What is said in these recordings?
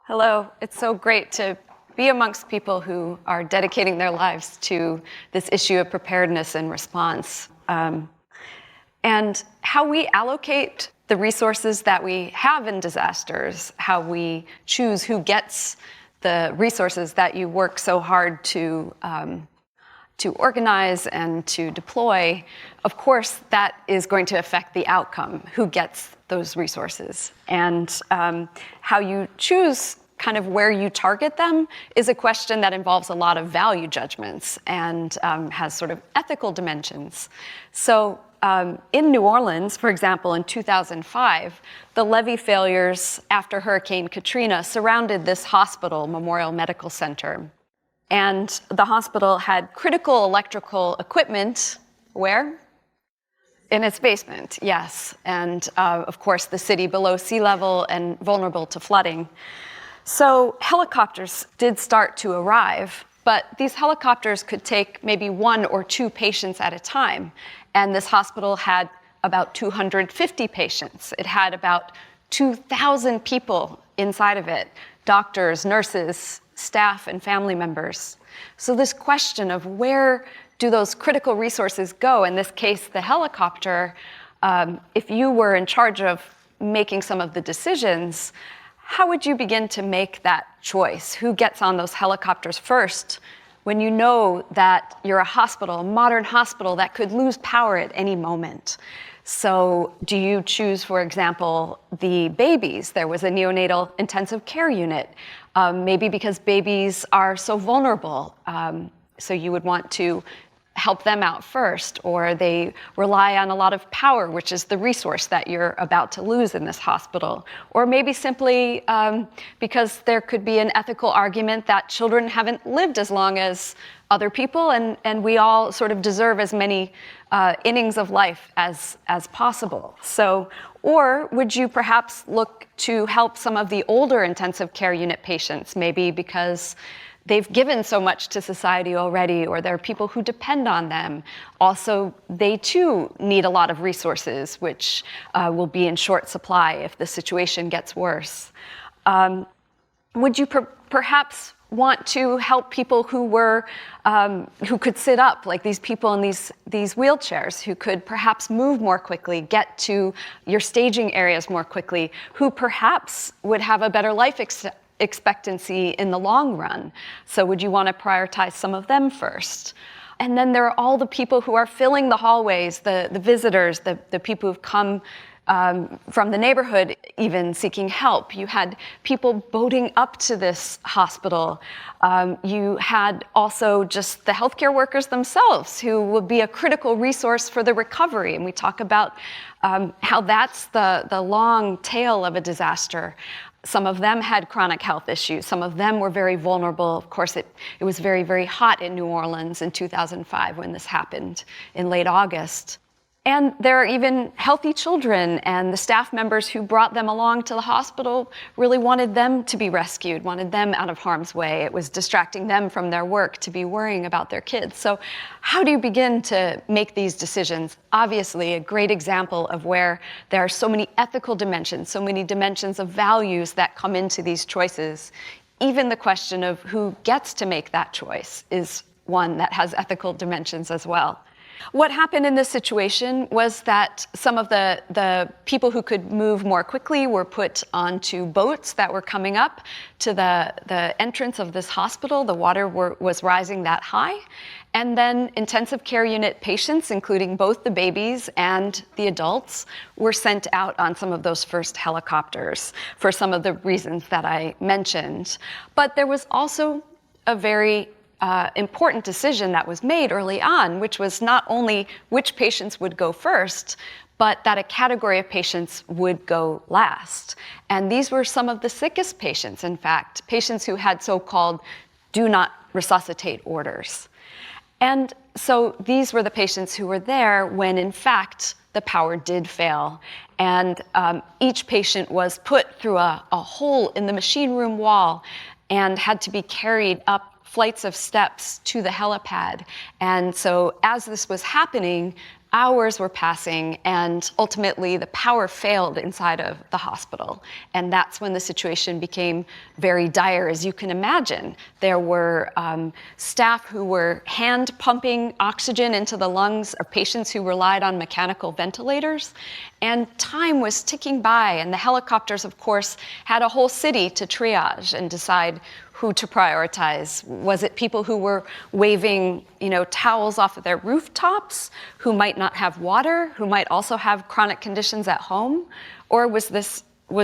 Hello, it's so great to be amongst people who are dedicating their lives to this issue of preparedness and response. And how we allocate the resources that we have in disasters, how we choose who gets the resources that you work so hard to organize and to deploy, of course, that is going to affect the outcome, who gets those resources. And how you choose kind of where you target them is a question that involves a lot of value judgments and has sort of ethical dimensions. So in New Orleans, for example, in 2005, the levee failures after Hurricane Katrina surrounded this hospital, Memorial Medical Center. And the hospital had critical electrical equipment, where? In its basement, yes. And of course, the city below sea level and vulnerable to flooding. So helicopters did start to arrive, but these helicopters could take maybe 1 or 2 patients at a time. And this hospital had about 250 patients. It had about 2,000 people inside of it, doctors, nurses, staff, and family members. So this question of where do those critical resources go, in this case, the helicopter, if you were in charge of making some of the decisions, how would you begin to make that choice? Who gets on those helicopters first when you know that you're a hospital, a modern hospital that could lose power at any moment? So do you choose, for example, the babies? There was a neonatal intensive care unit, maybe because babies are so vulnerable. So you would want to help them out first, or they rely on a lot of power, which is the resource that you're about to lose in this hospital. Or maybe simply because there could be an ethical argument that children haven't lived as long as other people, and we all sort of deserve as many innings of life as possible. So, or would you perhaps look to help some of the older intensive care unit patients, maybe because they've given so much to society already, or there are people who depend on them. Also, they too need a lot of resources, which will be in short supply if the situation gets worse. Would you perhaps want to help people who could sit up, like these people in these wheelchairs, who could perhaps move more quickly, get to your staging areas more quickly, who perhaps would have a better life expectancy in the long run? So would you want to prioritize some of them first? And then there are all the people who are filling the hallways, the visitors, the people who've come from the neighborhood even seeking help. You had people boating up to this hospital. You had also just the healthcare workers themselves, who will be a critical resource for the recovery. And we talk about how that's the long tail of a disaster. Some of them had chronic health issues. Some of them were very vulnerable. Of course, it was very, very hot in New Orleans in 2005 when this happened in late August. And there are even healthy children, and the staff members who brought them along to the hospital really wanted them to be rescued, wanted them out of harm's way. It was distracting them from their work to be worrying about their kids. So how do you begin to make these decisions? Obviously, a great example of where there are so many ethical dimensions, so many dimensions of values that come into these choices. Even the question of who gets to make that choice is one that has ethical dimensions as well. What happened in this situation was that some of the people who could move more quickly were put onto boats that were coming up to the entrance of this hospital. The water was rising that high. And then intensive care unit patients, including both the babies and the adults, were sent out on some of those first helicopters for some of the reasons that I mentioned. But there was also a very important decision that was made early on, which was not only which patients would go first, but that a category of patients would go last. And these were some of the sickest patients, in fact, patients who had so-called do not resuscitate orders. And so these were the patients who were there when, in fact, the power did fail. And each patient was put through a hole in the machine room wall and had to be carried up flights of steps to the helipad. And so as this was happening, hours were passing, and ultimately the power failed inside of the hospital. And that's when the situation became very dire, as you can imagine. There were staff who were hand pumping oxygen into the lungs of patients who relied on mechanical ventilators. And time was ticking by, and the helicopters, of course, had a whole city to triage and decide who to prioritize. Was it people who were waving, towels off of their rooftops, who might not have water, who might also have chronic conditions at home? Or was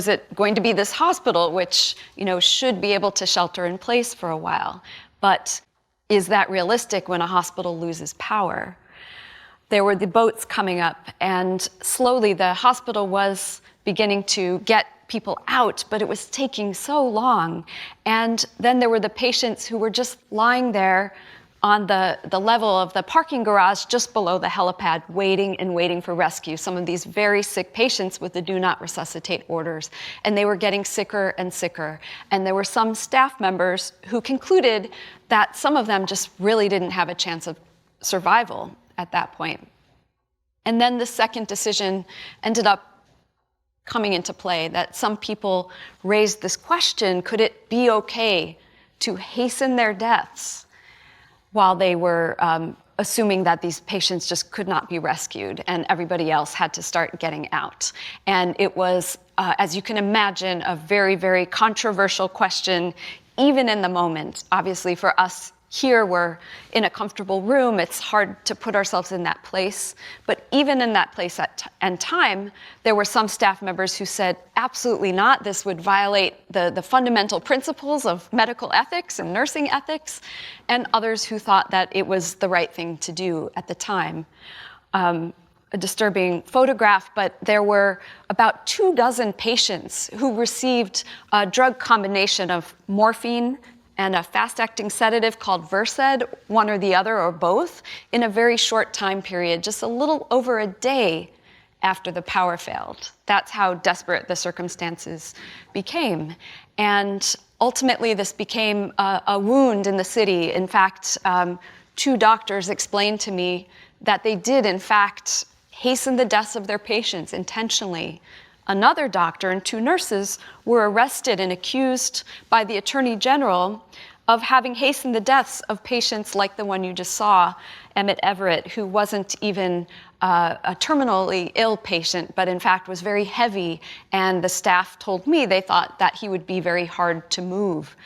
it going to be this hospital, which, should be able to shelter in place for a while? But is that realistic when a hospital loses power? There were the boats coming up, and slowly the hospital was beginning to get people out, but it was taking so long. And then there were the patients who were just lying there on the level of the parking garage just below the helipad, waiting and waiting for rescue. Some of these very sick patients with the do not resuscitate orders. And they were getting sicker and sicker. And there were some staff members who concluded that some of them just really didn't have a chance of survival at that point. And then the second decision ended up coming into play, that some people raised this question: could it be okay to hasten their deaths while they were assuming that these patients just could not be rescued and everybody else had to start getting out? And it was, as you can imagine, a very, very controversial question, even in the moment. Obviously, for us here, we're in a comfortable room. It's hard to put ourselves in that place. But even in that place and time, there were some staff members who said, absolutely not. This would violate the fundamental principles of medical ethics and nursing ethics. And others who thought that it was the right thing to do at the time. A disturbing photograph, but there were about 24 patients who received a drug combination of morphine and a fast-acting sedative called Versed, one or the other or both, in a very short time period, just a little over a day after the power failed. That's how desperate the circumstances became. And ultimately, this became a wound in the city. In fact, 2 doctors explained to me that they did, in fact, hasten the deaths of their patients intentionally. Another doctor and 2 nurses were arrested and accused by the Attorney General of having hastened the deaths of patients like the one you just saw, Emmett Everett, who wasn't even a terminally ill patient, but in fact was very heavy. And the staff told me they thought that he would be very hard to move.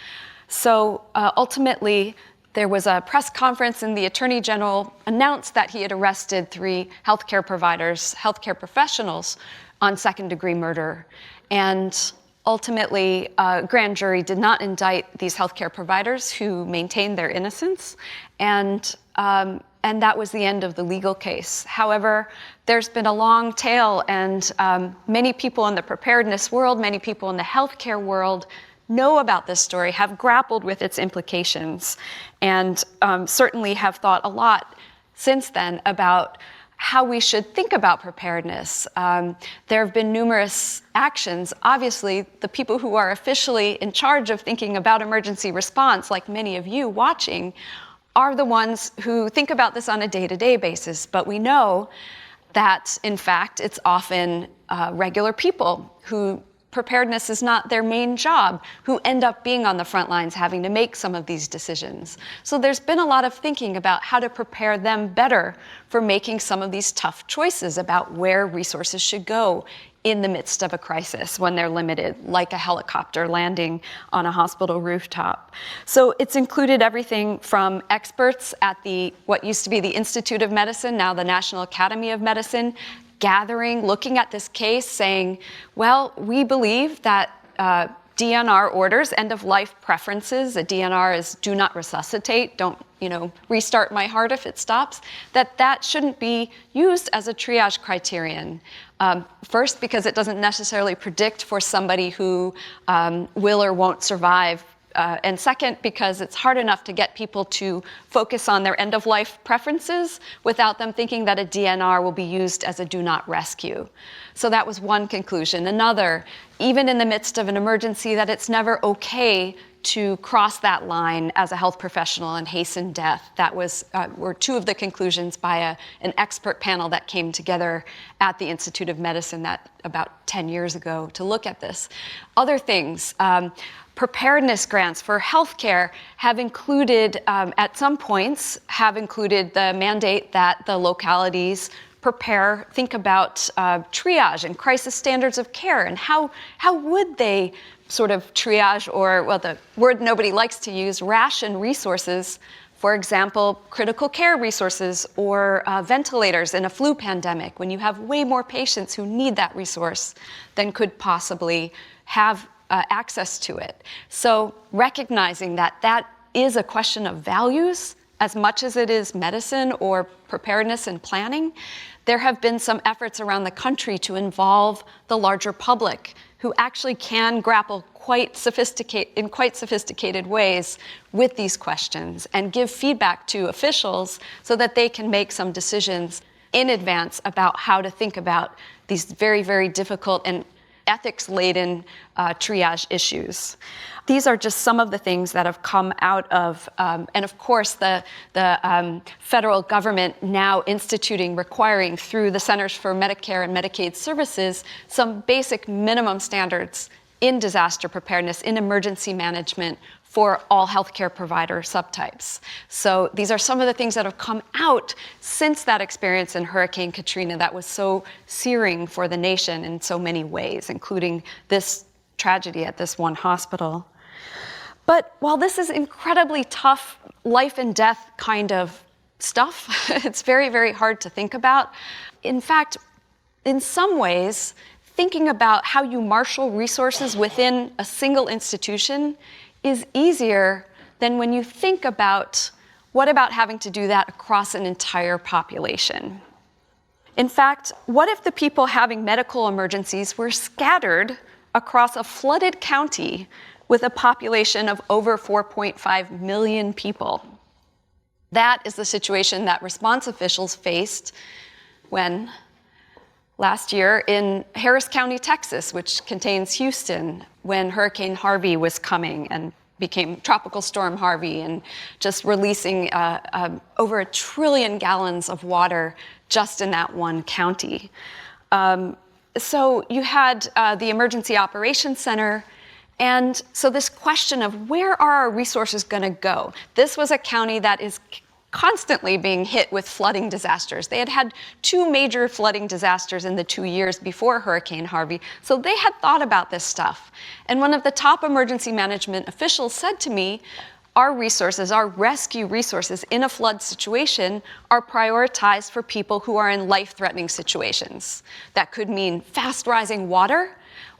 So ultimately, there was a press conference, and the Attorney General announced that he had arrested 3 healthcare providers, healthcare professionals, on second-degree murder. And ultimately, a grand jury did not indict these healthcare providers who maintained their innocence, and that was the end of the legal case. However, there's been a long tail, and many people in the preparedness world, many people in the healthcare world know about this story, have grappled with its implications, and certainly have thought a lot since then about how we should think about preparedness. There have been numerous actions. Obviously, the people who are officially in charge of thinking about emergency response, like many of you watching, are the ones who think about this on a day-to-day basis. But we know that, in fact, it's often regular people who preparedness is not their main job, who end up being on the front lines having to make some of these decisions. So there's been a lot of thinking about how to prepare them better for making some of these tough choices about where resources should go in the midst of a crisis when they're limited, like a helicopter landing on a hospital rooftop. So it's included everything from experts at what used to be the Institute of Medicine, now the National Academy of Medicine, gathering, looking at this case, saying, well, we believe that DNR orders, end-of-life preferences, a DNR is do not resuscitate, don't restart my heart if it stops, that shouldn't be used as a triage criterion. First, because it doesn't necessarily predict for somebody who will or won't survive. And second, because it's hard enough to get people to focus on their end-of-life preferences without them thinking that a DNR will be used as a do not rescue. So that was one conclusion. Another, even in the midst of an emergency, that it's never okay to cross that line as a health professional and hasten death. That were two of the conclusions by an expert panel that came together at the Institute of Medicine about 10 years ago to look at this. Other things, preparedness grants for healthcare have included, at some points, the mandate that the localities think about triage and crisis standards of care, and how would they sort of triage, or, well, the word nobody likes to use, ration resources, for example, critical care resources or ventilators in a flu pandemic, when you have way more patients who need that resource than could possibly have access to it. So recognizing that is a question of values as much as it is medicine or preparedness and planning, there have been some efforts around the country to involve the larger public who actually can grapple in quite sophisticated ways with these questions and give feedback to officials so that they can make some decisions in advance about how to think about these very, very difficult and ethics-laden triage issues. These are just some of the things that have come out of, and of course the federal government now requiring through the Centers for Medicare and Medicaid Services some basic minimum standards in disaster preparedness, in emergency management for all healthcare provider subtypes. So these are some of the things that have come out since that experience in Hurricane Katrina that was so searing for the nation in so many ways, including this tragedy at this one hospital. But while this is incredibly tough, life and death kind of stuff, it's very, very hard to think about. In fact, in some ways, thinking about how you marshal resources within a single institution is easier than when you think about what about having to do that across an entire population. In fact, what if the people having medical emergencies were scattered across a flooded county with a population of over 4.5 million people? That is the situation that response officials faced when last year in Harris County, Texas, which contains Houston, when Hurricane Harvey was coming and became Tropical Storm Harvey and just releasing over 1 trillion gallons of water just in that one county. So you had the Emergency Operations Center. And so this question of where are our resources going to go? This was a county that is constantly being hit with flooding disasters. They had had 2 major flooding disasters in the 2 years before Hurricane Harvey, so they had thought about this stuff. And one of the top emergency management officials said to me, our resources, our rescue resources in a flood situation are prioritized for people who are in life-threatening situations. That could mean fast-rising water,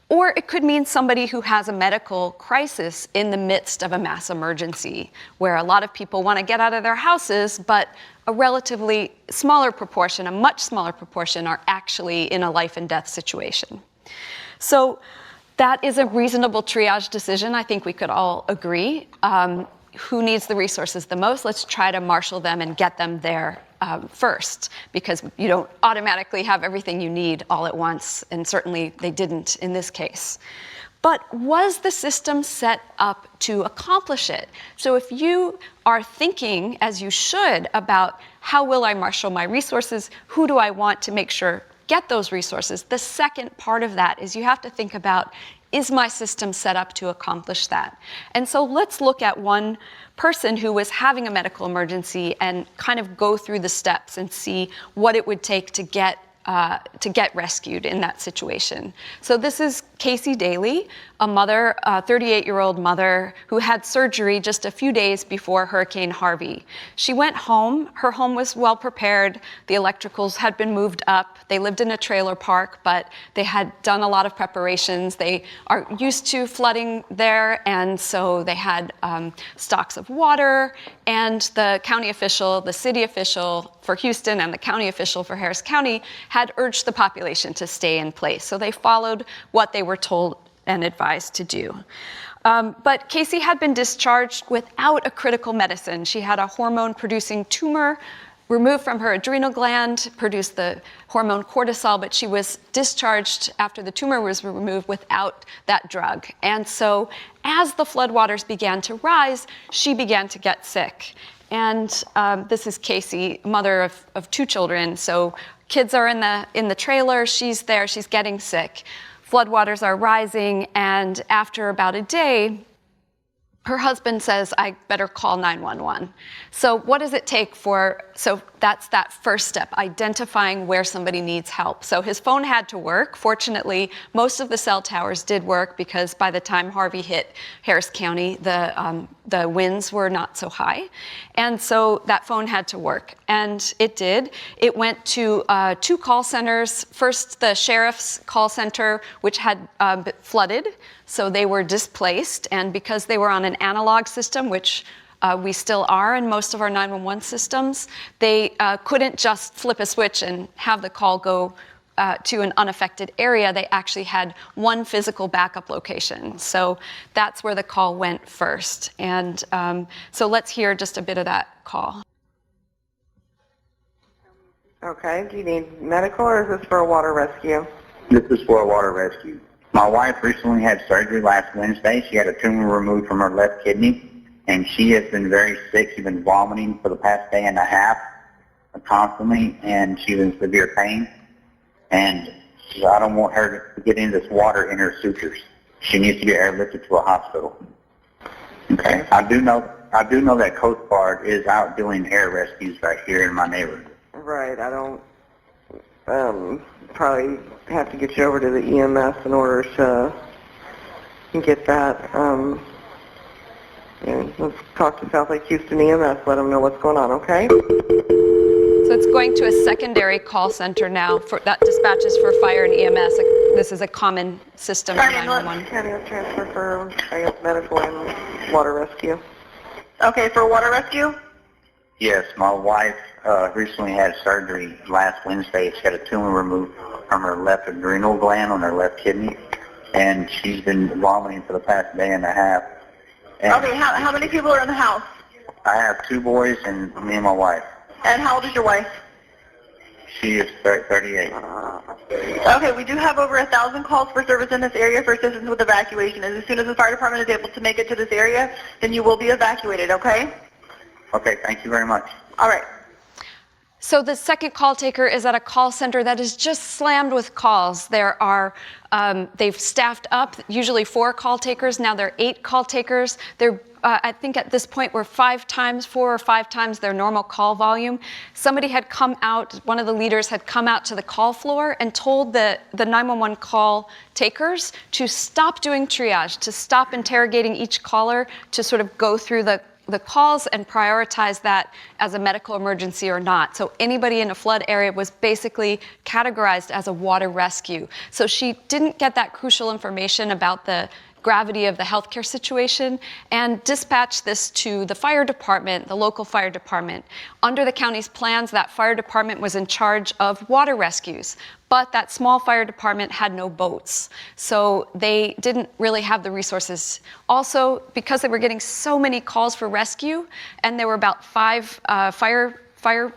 or it could mean somebody who has a medical crisis in the midst of a mass emergency, where a lot of people want to get out of their houses, but a relatively smaller proportion, a much smaller proportion, are actually in a life and death situation. So that is a reasonable triage decision. I think we could all agree. Who needs the resources the most? Let's try to marshal them and get them there first, because you don't automatically have everything you need all at once, and certainly they didn't in this case. But was the system set up to accomplish it? So if you are thinking, as you should, about how will I marshal my resources, who do I want to make sure get those resources, the second part of that is you have to think about, is my system set up to accomplish that? And so let's look at one person who was having a medical emergency and kind of go through the steps and see what it would take to get rescued in that situation. So this is Casey Daly, a mother, a 38-year-old mother who had surgery just a few days before Hurricane Harvey. She went home. Her home was well prepared. The electricals had been moved up. They lived in a trailer park, but they had done a lot of preparations. They are used to flooding there, and so they had stocks of water, and the county official, the city official for Houston and the county official for Harris County had urged the population to stay in place. So they followed what they were told and advised to do. But Casey had been discharged without a critical medicine. She had a hormone-producing tumor removed from her adrenal gland, produced the hormone cortisol, but she was discharged after the tumor was removed without that drug. And so as the floodwaters began to rise, she began to get sick. And this is Casey, mother of 2 children. So kids are in the trailer, she's there, she's getting sick. Floodwaters are rising, and after about a day, her husband says, I better call 911. So what does it take so that's that first step, identifying where somebody needs help. So his phone had to work. Fortunately, most of the cell towers did work because by the time Harvey hit Harris County, the winds were not so high. And so that phone had to work, and it did. It went to 2 call centers. First, the sheriff's call center, which had flooded, so they were displaced, and because they were on an analog system, which we still are in most of our 911 systems, they couldn't just flip a switch and have the call go to an unaffected area. They actually had one physical backup location. So that's where the call went first. And so let's hear just a bit of that call. Okay, do you need medical or is this for a water rescue? This is for a water rescue. My wife recently had surgery last Wednesday. She had a tumor removed from her left kidney, and she has been very sick. She's been vomiting for the past day and a half constantly, and she's in severe pain. And I don't want her to get into this water in her sutures. She needs to be airlifted to a hospital. Okay. I do know that Coast Guard is out doing air rescues right here in my neighborhood. Right, I don't, probably have to get you over to the EMS in order to get that. And let's talk to South Lake Houston EMS, let them know what's going on, okay? So it's going to a secondary call center now that dispatches for fire and EMS. This is a common system in 911. County transfer for, I guess, medical and water rescue. Okay, for water rescue? Yes, my wife recently had surgery last Wednesday. She had a tumor removed from her left adrenal gland on her left kidney, and she's been vomiting for the past day and a half. And okay, how many people are in the house? I have 2 boys and me and my wife. And how old is your wife? She is 38. Okay, we do have over 1,000 calls for service in this area for assistance with evacuation. And as soon as the fire department is able to make it to this area, then you will be evacuated, okay? Okay, thank you very much. All right. So the second call taker is at a call center that is just slammed with calls. There are, they've staffed up, usually 4 call takers. Now there are 8 call takers. They're, I think at this point we're 4 or 5 times their normal call volume. Somebody had come out, one of the leaders had come out to the call floor and told the 911 call takers to stop doing triage, to stop interrogating each caller, to sort of go through the calls and prioritize that as a medical emergency or not. So anybody in a flood area was basically categorized as a water rescue. So she didn't get that crucial information about the gravity of the healthcare situation and dispatched this to the fire department, the local fire department. Under the county's plans, that fire department was in charge of water rescues, but that small fire department had no boats. So they didn't really have the resources. Also, because they were getting so many calls for rescue, and there were about 5 fire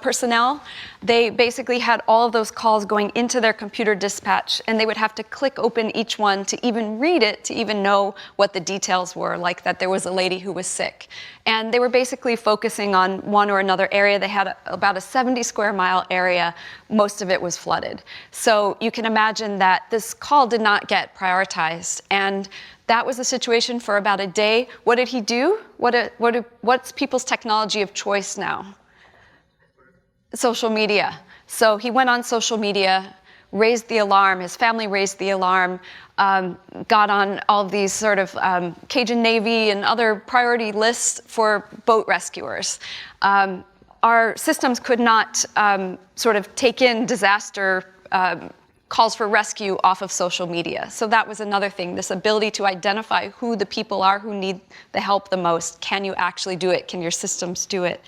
personnel, they basically had all of those calls going into their computer dispatch, and they would have to click open each one to even read it, to even know what the details were, like that there was a lady who was sick. And they were basically focusing on one or another area. They had about a 70 square mile area. Most of it was flooded. So you can imagine that this call did not get prioritized. And that was the situation for about a day. What did he do? What's people's technology of choice now? Social media. So he went on social media, raised the alarm, his family raised the alarm, got on all of these sort of Cajun Navy and other priority lists for boat rescuers. Our systems could not sort of take in disaster calls for rescue off of social media. So that was another thing, this ability to identify who the people are who need the help the most. Can you actually do it? Can your systems do it?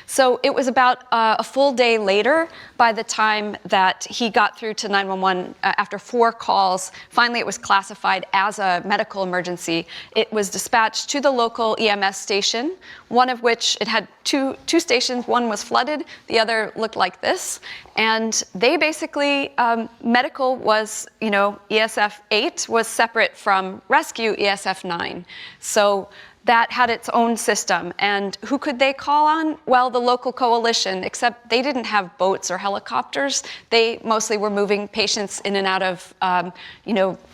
So it was about a full day later by the time that he got through to 911 after 4 calls. Finally, it was classified as a medical emergency. It was dispatched to the local EMS station, one of which it had two stations. One was flooded, the other looked like this. And they basically, medical was, ESF 8 was separate from rescue ESF 9. So that had its own system. And who could they call on? Well, the local coalition, except they didn't have boats or helicopters. They mostly were moving patients in and out of,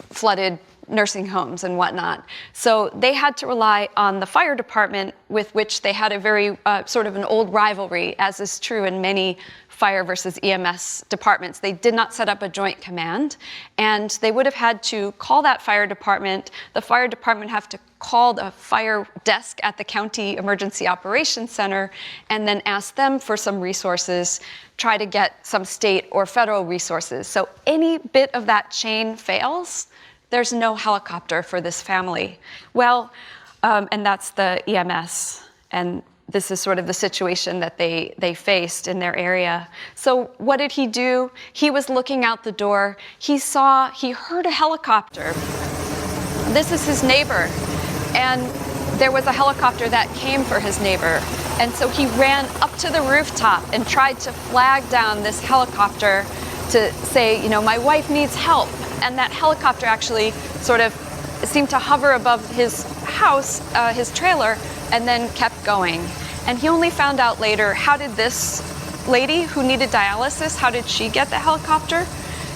flooded nursing homes and whatnot. So they had to rely on the fire department, with which they had a very sort of an old rivalry, as is true in many fire versus EMS departments. They did not set up a joint command, and they would have had to call that fire department. The fire department have to call the fire desk at the county emergency operations center and then ask them for some resources, try to get some state or federal resources. So any bit of that chain fails, there's no helicopter for this family. Well, and that's the EMS, and this is sort of the situation that they faced in their area. So what did he do? He was looking out the door. He heard a helicopter. This is his neighbor, and there was a helicopter that came for his neighbor. And so he ran up to the rooftop and tried to flag down this helicopter to say, my wife needs help. And that helicopter actually sort of seemed to hover above his house, his trailer, and then kept going. And he only found out later, how did this lady who needed dialysis, how did she get the helicopter?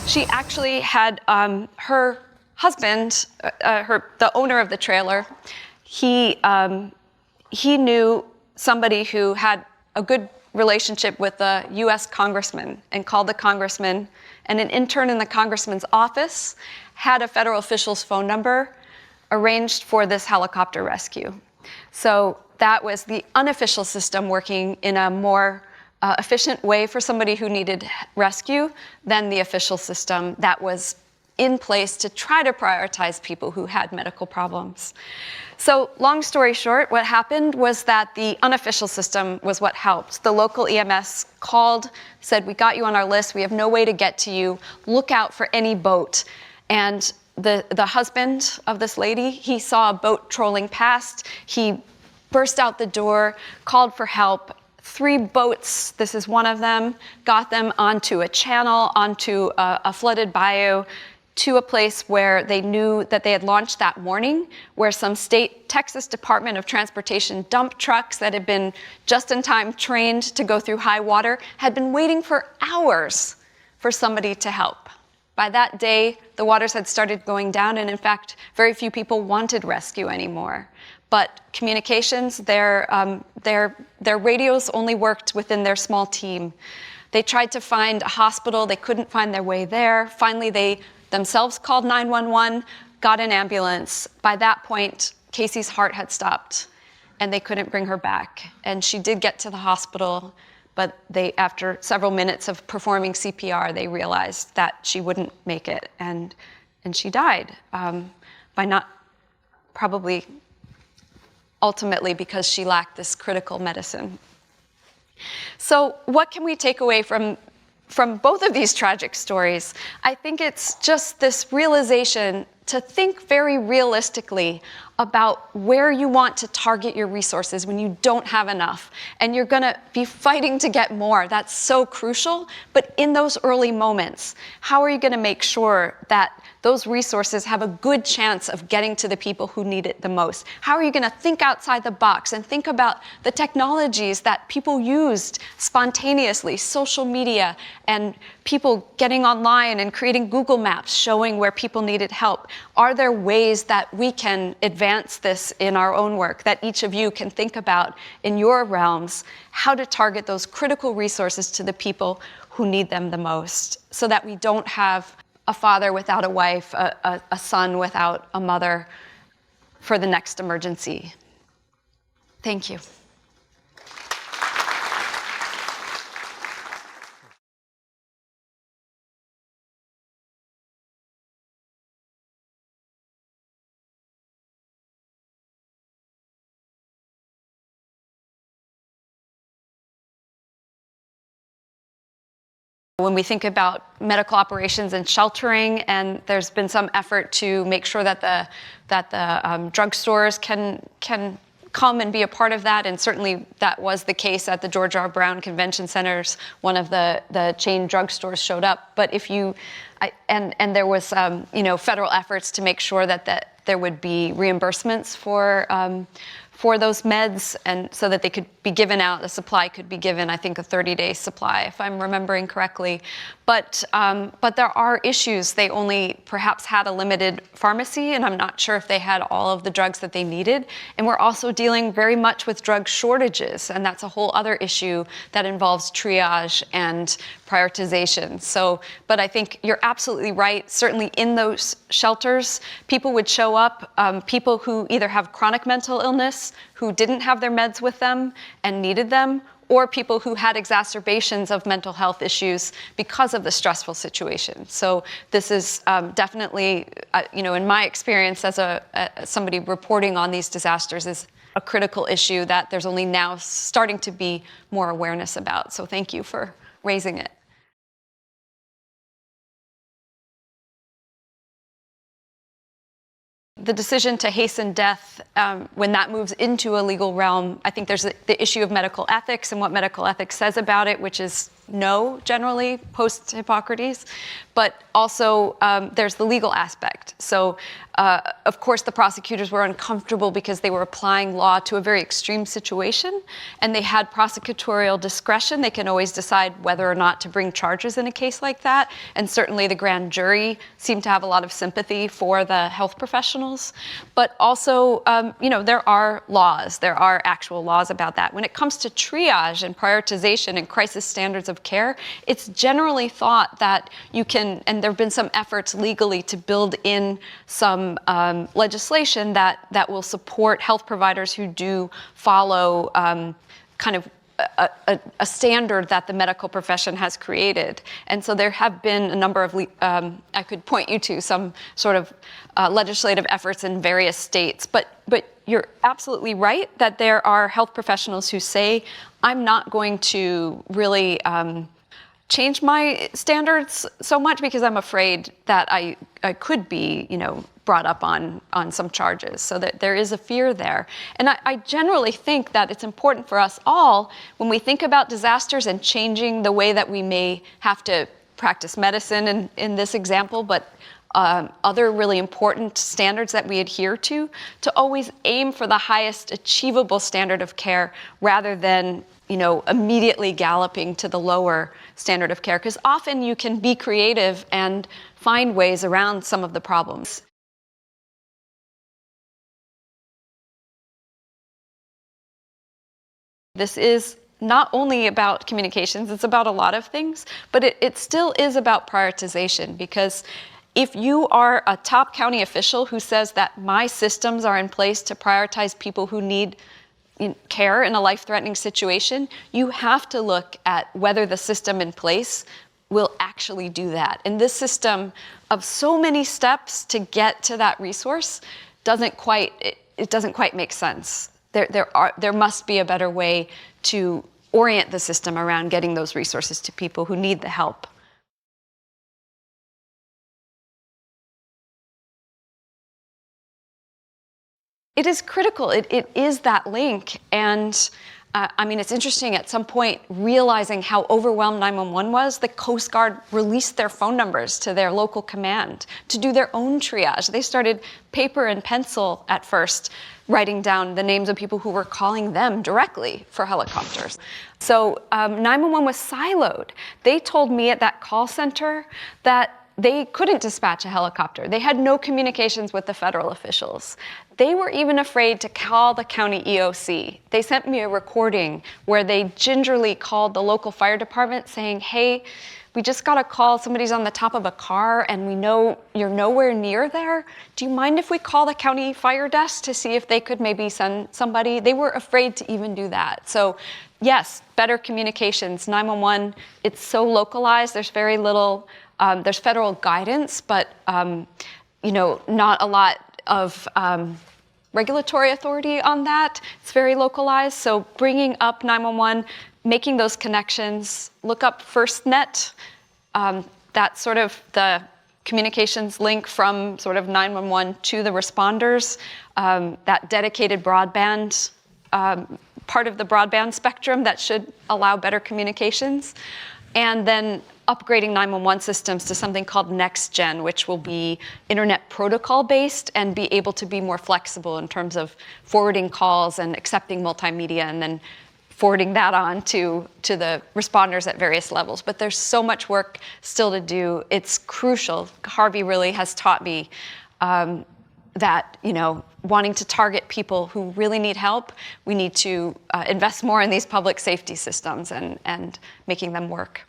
She actually had her husband, the owner of the trailer, he knew somebody who had a good relationship with a U.S. congressman and called the congressman, and an intern in the congressman's office had a federal official's phone number, arranged for this helicopter rescue. So that was the unofficial system working in a more efficient way for somebody who needed rescue than the official system that was in place to try to prioritize people who had medical problems. So long story short, what happened was that the unofficial system was what helped. The local EMS called, said, we got you on our list, we have no way to get to you, look out for any boat. And the husband of this lady, he saw a boat trolling past, he burst out the door, called for help. 3 boats, this is one of them, got them onto a channel, onto a flooded bayou, to a place where they knew that they had launched that morning, where some state Texas Department of Transportation dump trucks that had been just in time trained to go through high water had been waiting for hours for somebody to help. By that day, the waters had started going down, and in fact, very few people wanted rescue anymore. But communications, their radios only worked within their small team. They tried to find a hospital, they couldn't find their way there. Finally, they themselves called 911, got an ambulance. By that point, Casey's heart had stopped, and they couldn't bring her back. And she did get to the hospital, but after several minutes of performing CPR, they realized that she wouldn't make it, and she died by not probably ultimately because she lacked this critical medicine. So what can we take away from both of these tragic stories? I think it's just this realization to think very realistically about where you want to target your resources when you don't have enough. And you're going to be fighting to get more. That's so crucial. But in those early moments, how are you going to make sure that those resources have a good chance of getting to the people who need it the most? How are you going to think outside the box and think about the technologies that people used spontaneously, social media, and people getting online and creating Google Maps showing where people needed help? Are there ways that we can advance this in our own work, that each of you can think about in your realms, how to target those critical resources to the people who need them the most, so that we don't have a father without a wife, a son without a mother for the next emergency? Thank you. When we think about medical operations and sheltering, and there's been some effort to make sure that the drugstores can come and be a part of that, and certainly that was the case at the George R. Brown Convention Centers. One of the chain drugstores showed up, but and there was federal efforts to make sure that there would be reimbursements for those meds, and so that they could be given out. The supply could be given, I think, a 30-day supply, if I'm remembering correctly. But there are issues. They only perhaps had a limited pharmacy, and I'm not sure if they had all of the drugs that they needed. And we're also dealing very much with drug shortages, and that's a whole other issue that involves triage and prioritization. But I think you're absolutely right. Certainly in those shelters, people would show up, people who either have chronic mental illness, who didn't have their meds with them and needed them, or people who had exacerbations of mental health issues because of the stressful situation. So this is definitely, in my experience as somebody reporting on these disasters, is a critical issue that there's only now starting to be more awareness about. So thank you for raising it. The decision to hasten death, when that moves into a legal realm, I think there's the issue of medical ethics and what medical ethics says about it, which is no, generally, post-Hippocrates. But also, there's the legal aspect. So, of course, the prosecutors were uncomfortable because they were applying law to a very extreme situation, and they had prosecutorial discretion. They can always decide whether or not to bring charges in a case like that. And certainly the grand jury seemed to have a lot of sympathy for the health professionals. But also, there are laws. There are actual laws about that. When it comes to triage and prioritization and crisis standards of care, it's generally thought that you can, and there have been some efforts legally to build in some legislation that will support health providers who do follow kind of a standard that the medical profession has created. And so there have been a number of, I could point you to some sort of legislative efforts in various states. But you're absolutely right that there are health professionals who say, I'm not going to really change my standards so much because I'm afraid that I could be, brought up on some charges. So that there is a fear there. And I generally think that it's important for us all, when we think about disasters and changing the way that we may have to practice medicine in this example, but other really important standards that we adhere to always aim for the highest achievable standard of care rather than immediately galloping to the lower standard of care, because often you can be creative and find ways around some of the problems. This is not only about communications, it's about a lot of things, but it still is about prioritization, because if you are a top county official who says that my systems are in place to prioritize people who need care in a life-threatening situation, you have to look at whether the system in place will actually do that. And this system of so many steps to get to that resource doesn't quite make sense. There must be a better way to orient the system around getting those resources to people who need the help. It is critical. It is that link. And it's interesting, at some point, realizing how overwhelmed 911 was, the Coast Guard released their phone numbers to their local command to do their own triage. They started paper and pencil at first, writing down the names of people who were calling them directly for helicopters. So 911 was siloed. They told me at that call center that they couldn't dispatch a helicopter. They had no communications with the federal officials. They were even afraid to call the county EOC. They sent me a recording where they gingerly called the local fire department saying, hey, we just got a call, somebody's on the top of a car and we know you're nowhere near there. Do you mind if we call the county fire desk to see if they could maybe send somebody? They were afraid to even do that. So yes, better communications. 911, it's so localized, there's very little, there's federal guidance, but not a lot of regulatory authority on that. It's very localized. So bringing up 911, making those connections, look up FirstNet, that's sort of the communications link from sort of 911 to the responders, that dedicated broadband part of the broadband spectrum that should allow better communications, and then upgrading 911 systems to something called Next Gen, which will be internet protocol based and be able to be more flexible in terms of forwarding calls and accepting multimedia and then forwarding that on to the responders at various levels. But there's so much work still to do. It's crucial. Harvey really has taught me that, wanting to target people who really need help, we need to invest more in these public safety systems and making them work.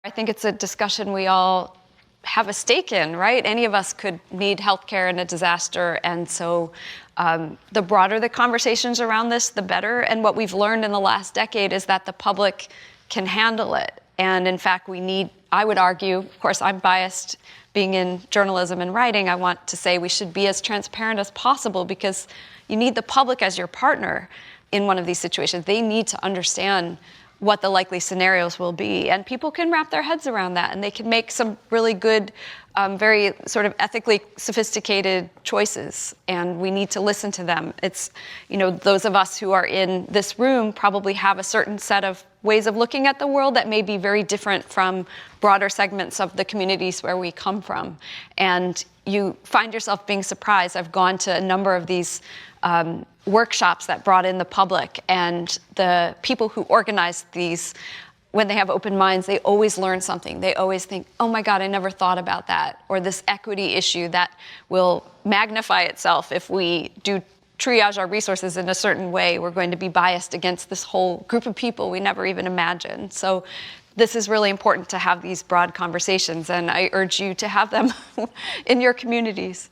I think it's a discussion we all have a stake in, right? Any of us could need healthcare in a disaster, and so the broader the conversations around this, the better. And what we've learned in the last decade is that the public can handle it. And in fact, I would argue, of course, I'm biased being in journalism and writing, I want to say we should be as transparent as possible because you need the public as your partner in one of these situations. They need to understand what the likely scenarios will be. And people can wrap their heads around that, and they can make some really good, very sort of ethically sophisticated choices, and we need to listen to them. It's, those of us who are in this room probably have a certain set of ways of looking at the world that may be very different from broader segments of the communities where we come from. And you find yourself being surprised. I've gone to a number of these workshops that brought in the public, and the people who organize these, when they have open minds, they always learn something. They always think, oh my God, I never thought about that. Or this equity issue that will magnify itself if we do triage our resources in a certain way. We're going to be biased against this whole group of people we never even imagined. So this is really important to have these broad conversations, and I urge you to have them in your communities.